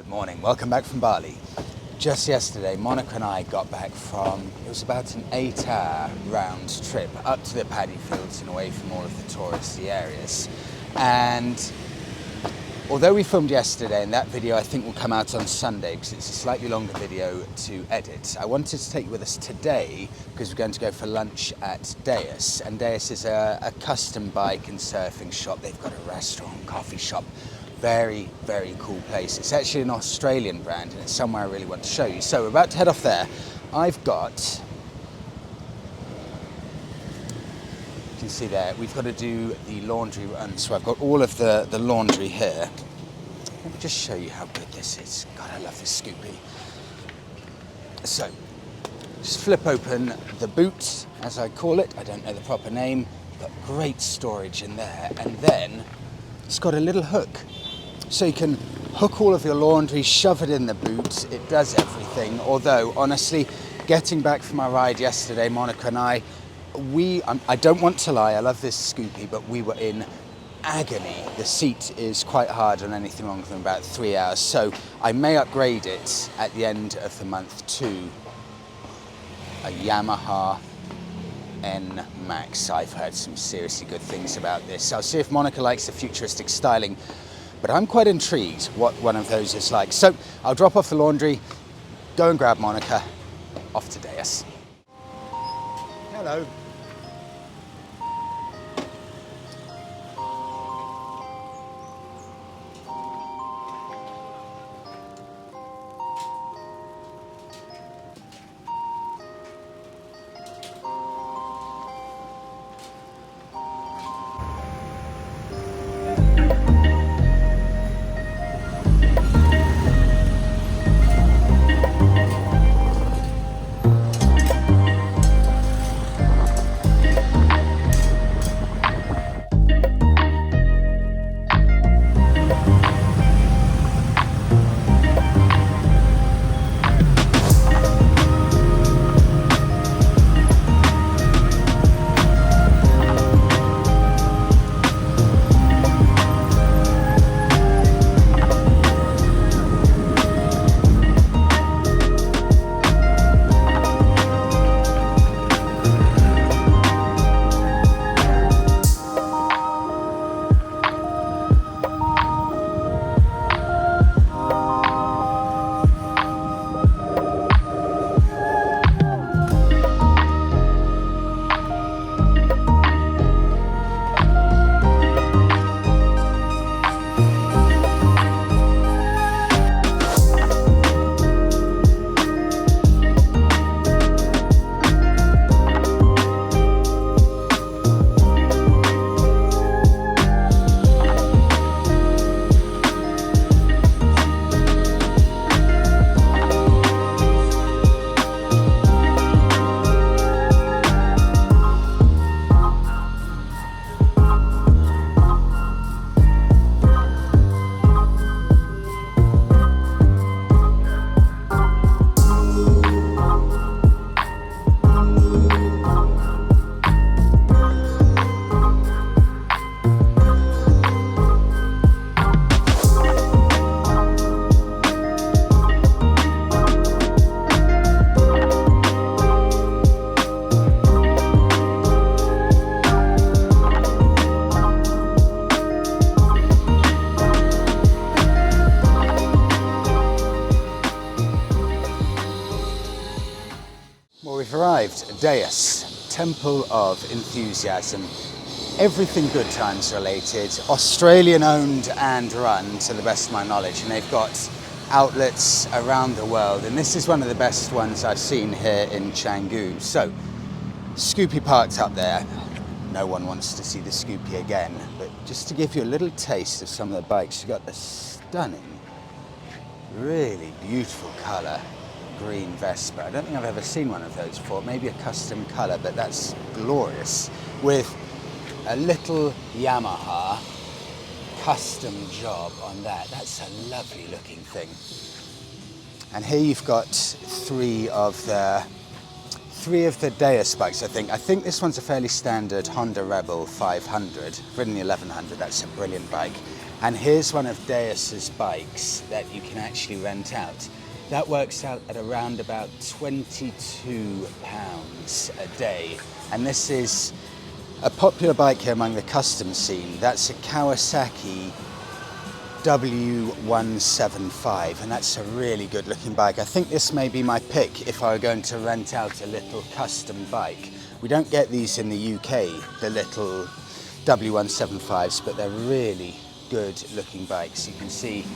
Good morning, welcome back from Bali. Just yesterday, Monika and I got back from, it was about an 8-hour round trip up to the paddy fields and away from all of the touristy areas. And although we filmed yesterday, and that video I think will come out on Sunday because it's a slightly longer video to edit, I wanted to take you with us today because we're going to go for lunch at Deus. And Deus is a custom bike and surfing shop. They've got a restaurant, coffee shop. Very, very cool place. It's actually an Australian brand and it's somewhere I really want to show you. So we're about to head off there. I've got, you can see there, we've got to do the laundry run. So I've got all of the laundry here. Let me just show you how good this is. God, I love this Scoopy. So, just flip open the boot, as I call it. I don't know the proper name. Got great storage in there. And then it's got a little hook. So you can hook all of your laundry, shove it in the boot. It does everything. Although, honestly, getting back from our ride yesterday, Monika and I don't want to lie, I love this Scoopy, but we were in agony. The seat is quite hard on anything longer than about 3 hours. So I may upgrade it at the end of the month to a Yamaha N Max. I've heard some seriously good things about this. I'll see if Monika likes the futuristic styling, but I'm quite intrigued what one of those is like. So I'll drop off the laundry, go and grab Monika, off to Deus. Hello. We've arrived at Deus, Temple of Enthusiasm. Everything Good Times related, Australian owned and run to the best of my knowledge, and they've got outlets around the world, and this is one of the best ones I've seen here in Canggu. So, Scoopy parked up there. No one wants to see the Scoopy again, but just to give you a little taste of some of the bikes, you've got the stunning, really beautiful colour green Vespa. I don't think I've ever seen one of those before. Maybe a custom colour, but that's glorious. With a little Yamaha custom job on that. That's a lovely looking thing. And here you've got three of the three of the Deus bikes, I think. I think this one's a fairly standard Honda Rebel 500, ridden the 1100, that's a brilliant bike. And here's one of Deus's bikes that you can actually rent out. That works out at around about £22 a day. And this is a popular bike here among the custom scene. That's a Kawasaki W175, and that's a really good looking bike. I think this may be my pick if I were going to rent out a little custom bike. We don't get these in the UK, the little W175s, but they're really good looking bikes. You can see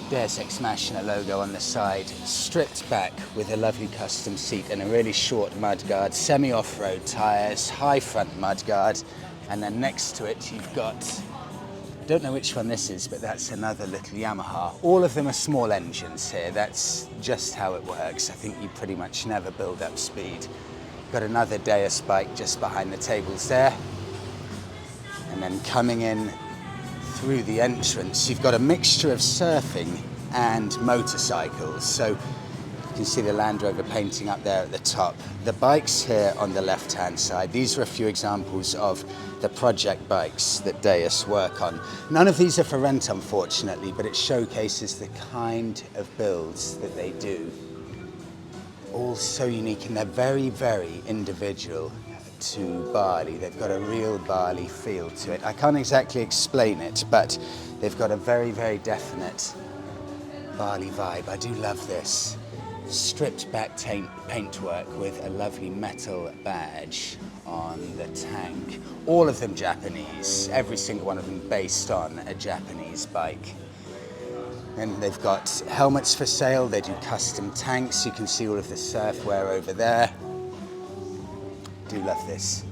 Deus Ex Machina logo on the side, stripped back with a lovely custom seat and a really short mudguard, semi-off-road tyres, high front mudguard, and then next to it you've got, I don't know which one this is, but that's another little Yamaha. All of them are small engines here. That's just how it works. I think you pretty much never build up speed. Got another Deus bike just behind the tables there. And then coming in through the entrance, you've got a mixture of surfing and motorcycles. So you can see the Land Rover painting up there at the top. The bikes here on the left-hand side, these are a few examples of the project bikes that Deus work on. None of these are for rent, unfortunately, but it showcases the kind of builds that they do. All so unique, and they're very, very individual to Bali. They've got a real Bali feel to it. I can't exactly explain it, but they've got a very, very definite Bali vibe. I do love this. Stripped back paintwork with a lovely metal badge on the tank. All of them Japanese, every single one of them based on a Japanese bike. And they've got helmets for sale, they do custom tanks, you can see all of the surfwear over there. Do love this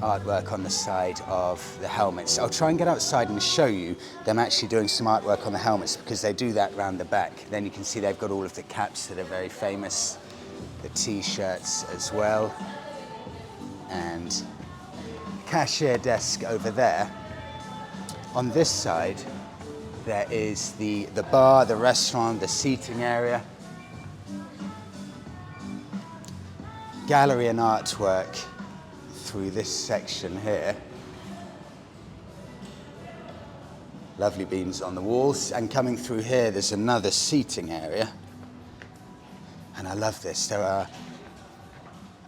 artwork on the side of the helmets. I'll try and get outside and show you them actually doing some artwork on the helmets, because they do that round the back. Then you can see they've got all of the caps that are very famous, the t-shirts as well, and cashier desk over there. On this side there is the bar, the restaurant, the seating area, gallery and artwork through this section here. Lovely beams on the walls, and coming through here there's another seating area. And I love this, there are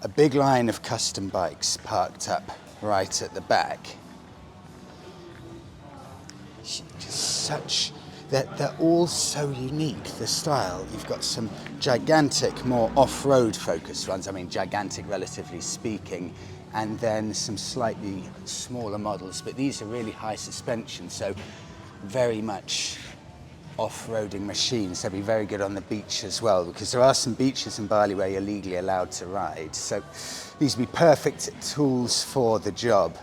a big line of custom bikes parked up right at the back. They're all so unique, the style. You've got some gigantic, more off-road focused ones, I mean gigantic relatively speaking, and then some slightly smaller models, but these are really high suspension, so very much off-roading machines. They'll be very good on the beach as well, because there are some beaches in Bali where you're legally allowed to ride, so these would be perfect tools for the job.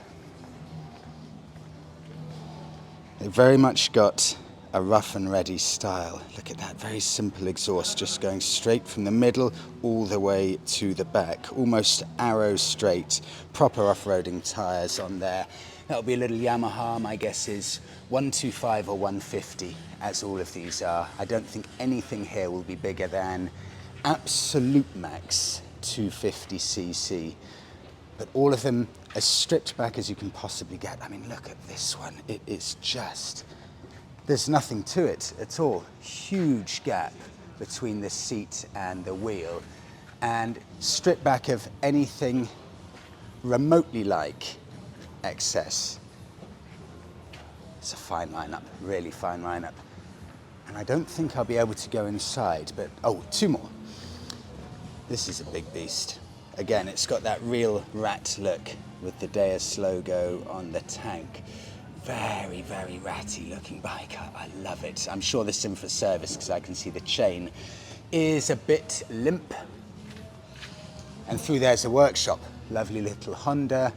They've very much got a rough and ready style. Look at that, very simple exhaust, just going straight from the middle all the way to the back, almost arrow straight, proper off-roading tyres on there. That'll be a little Yamaha, my guess is 125 or 150, as all of these are. I don't think anything here will be bigger than absolute max 250cc. But all of them as stripped back as you can possibly get. I mean, look at this one. It is just, there's nothing to it at all. Huge gap between the seat and the wheel, and stripped back of anything remotely like excess. It's a fine lineup, really fine lineup. And I don't think I'll be able to go inside, but, oh, two more. This is a big beast. Again, it's got that real rat look with the Deus logo on the tank. Very, very ratty looking bike. I love it. I'm sure this is in for service because I can see the chain is a bit limp. And through there's a workshop. Lovely little Honda.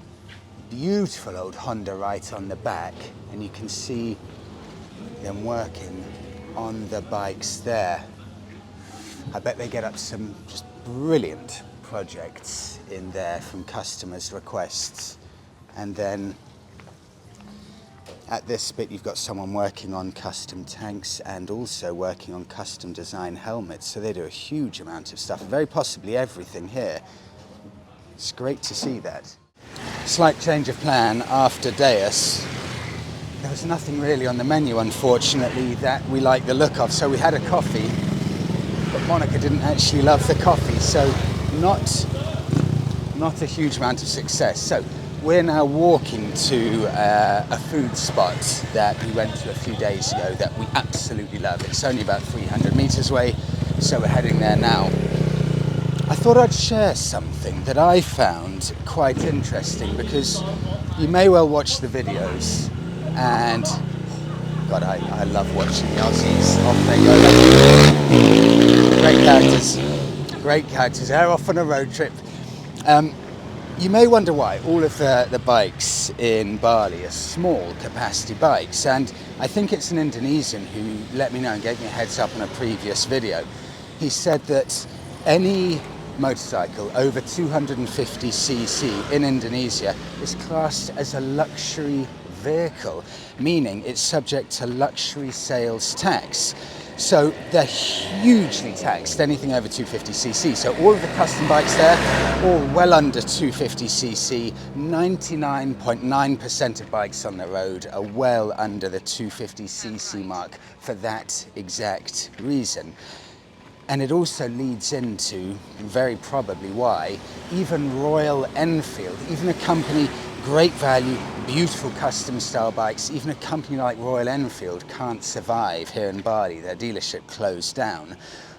Beautiful old Honda right on the back. And you can see them working on the bikes there. I bet they get up some just brilliant projects in there from customers' requests. And then At this bit you've got someone working on custom tanks and also working on custom design helmets, so they do a huge amount of stuff, very possibly everything here. It's great to see that. Slight change of plan after Deus. There was nothing really on the menu, unfortunately, that we like the look of, so we had a coffee, but Monika didn't actually love the coffee, so not a huge amount of success. So we're now walking to a food spot that we went to a few days ago that we absolutely love. It's only about 300 meters away, so we're heading there now. I thought I'd share something that I found quite interesting, because you may well watch the videos, and God, I love watching the Aussies. Off they go. Great characters. They're off on a road trip. You may wonder why all of the bikes in Bali are small capacity bikes, and I think it's an Indonesian who let me know and gave me a heads up on a previous video. He said that any motorcycle over 250cc in Indonesia is classed as a luxury vehicle, meaning it's subject to luxury sales tax. So they're hugely taxed, anything over 250cc. So all of the custom bikes there, all well under 250cc. 99.9% of bikes on the road are well under the 250cc mark for that exact reason. And it also leads into, very probably why, even Royal Enfield, even a company, great value, beautiful custom style bikes, even a company like Royal Enfield can't survive here in Bali. Their dealership closed down,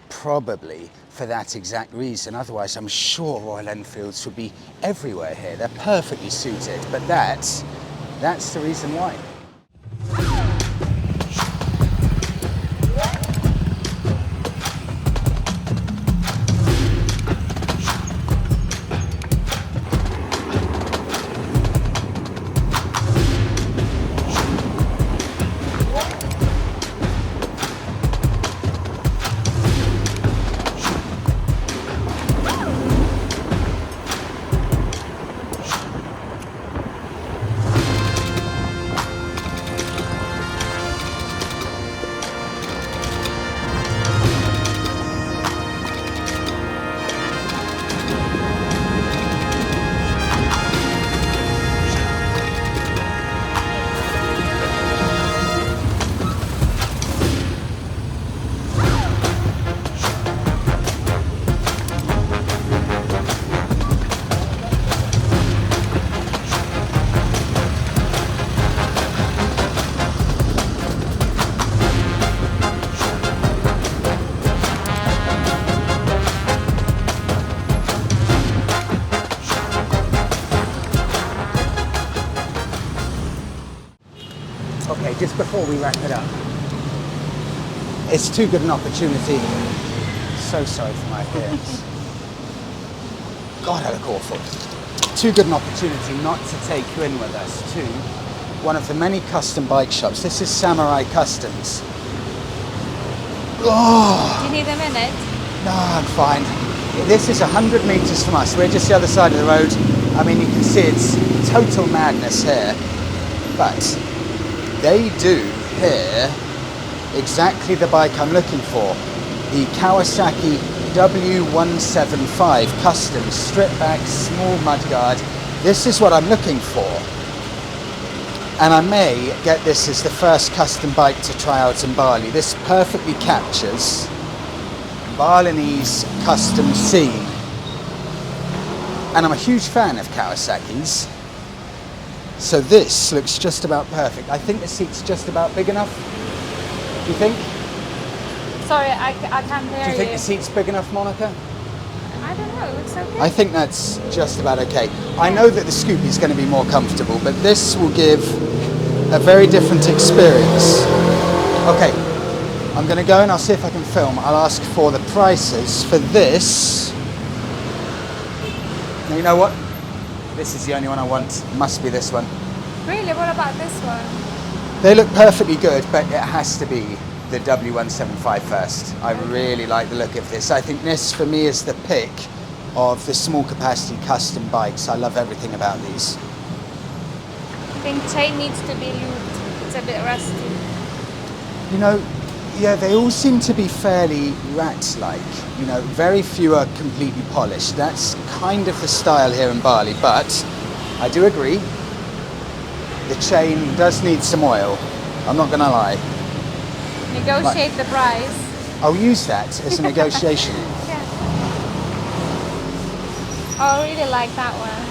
probably for that exact reason. Otherwise, I'm sure Royal Enfields would be everywhere here. They're perfectly suited, but that's the reason why. Okay, just before we wrap it up, it's too good an opportunity. So sorry for my appearance. God, I look awful. Too good an opportunity not to take you in with us to one of the many custom bike shops. This is Samurai Customs. Oh. Do you need a minute? No, I'm fine. This is 100 meters from us. We're just the other side of the road. I mean, you can see it's total madness here. But they do here exactly the bike I'm looking for. The Kawasaki W175 Custom strip back small mudguard. This is what I'm looking for. And I may get this as the first custom bike to try out in Bali. This perfectly captures Balinese custom scene. And I'm a huge fan of Kawasaki's. So this looks just about perfect. I think the seat's just about big enough. Do you think? Sorry, I can't hear you. Do you think the seat's big enough, Monika? I don't know, it looks okay. I think that's just about okay. I know that the Scoopy is going to be more comfortable, but this will give a very different experience. Okay, I'm going to go and I'll see if I can film. I'll ask for the prices for this. Now, you know what? This is the only one I want. It must be this one. Really? What about this one? They look perfectly good, but it has to be the W175 first. I really like the look of this. I think this, for me, is the pick of the small capacity custom bikes. I love everything about these. I think chain needs to be lubed. it's a bit rusty. You know, yeah, they all seem to be fairly rat-like. You know, very few are completely polished. That's kind of the style here in Bali, but I do agree. The chain does need some oil. I'm not gonna lie. Negotiate the price. I'll use that as a negotiation. Yeah. Oh, I really like that one.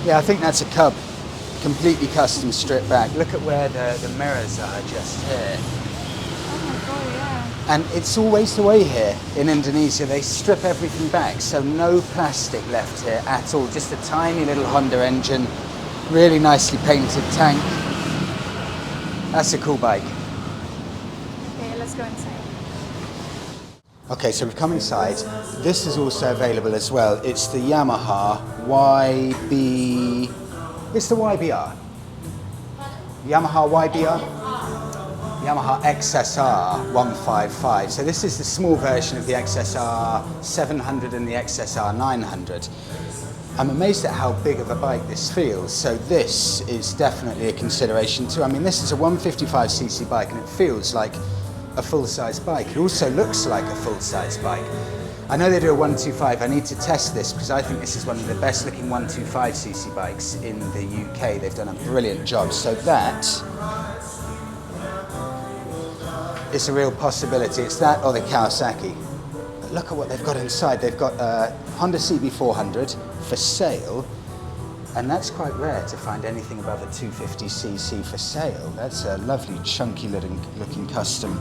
Yeah, I think that's a cub. Completely custom stripped back. Look at where the mirrors are just here. Oh my god, yeah. And it's always the way here in Indonesia. They strip everything back, so no plastic left here at all. Just a tiny little Honda engine, really nicely painted tank. That's a cool bike. Okay, let's go inside. Okay, so we've come inside. This is also available as well. It's the Yamaha YB... It's the YBR. Yamaha YBR? Yamaha XSR 155. So this is the small version of the XSR 700 and the XSR 900. I'm amazed at how big of a bike this feels. So this is definitely a consideration too. I mean, this is a 155cc bike and it feels like a full-size bike. It also looks like a full-size bike. I know they do a 125. I need to test this because I think this is one of the best looking 125cc bikes in the UK. They've done a brilliant job. So that is a real possibility. It's that or the Kawasaki. But look at what they've got inside. They've got a Honda CB400 for sale. And that's quite rare to find anything above a 250cc for sale. That's a lovely chunky looking custom.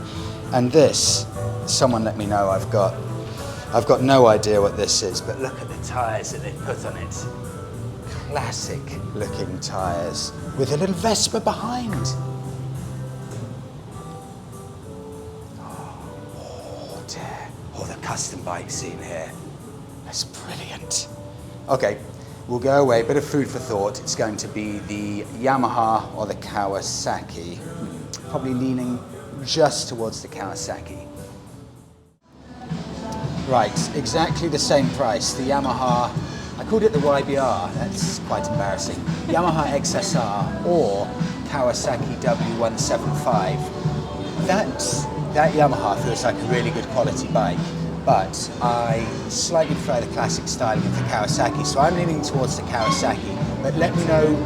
And this, someone let me know, I've got no idea what this is, but look at the tyres that they've put on it. Classic looking tyres with a little Vespa behind. Oh dear. Oh, the custom bike scene here. That's brilliant. Okay, we'll go away, bit of food for thought. It's going to be the Yamaha or the Kawasaki. Probably leaning just towards the Kawasaki. Right, exactly the same price. The Yamaha, I called it the YBR, that's quite embarrassing. Yamaha XSR or Kawasaki W175. That Yamaha feels like a really good quality bike, but I slightly prefer the classic styling of the Kawasaki, so I'm leaning towards the Kawasaki. But let me know,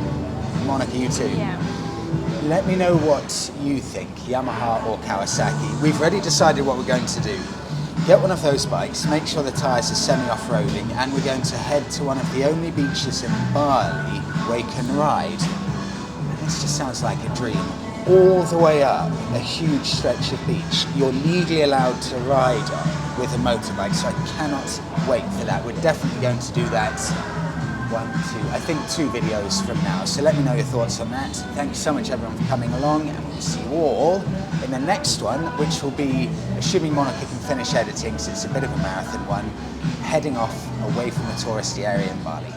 Monika, you too. Yeah. Let me know what you think, Yamaha or Kawasaki. We've already decided what we're going to do. Get one of those bikes, make sure the tyres are semi-off-roading, and we're going to head to one of the only beaches in Bali where you can ride. And this just sounds like a dream. All the way up a huge stretch of beach. You're legally allowed to ride with a motorbike, so I cannot wait for that. We're definitely going to do that I think two videos from now. So let me know your thoughts on that. Thank you so much everyone for coming along, and we'll see you all in the next one, which will be, assuming Monika can finish editing, so it's a bit of a marathon one, heading off away from the touristy area in Bali.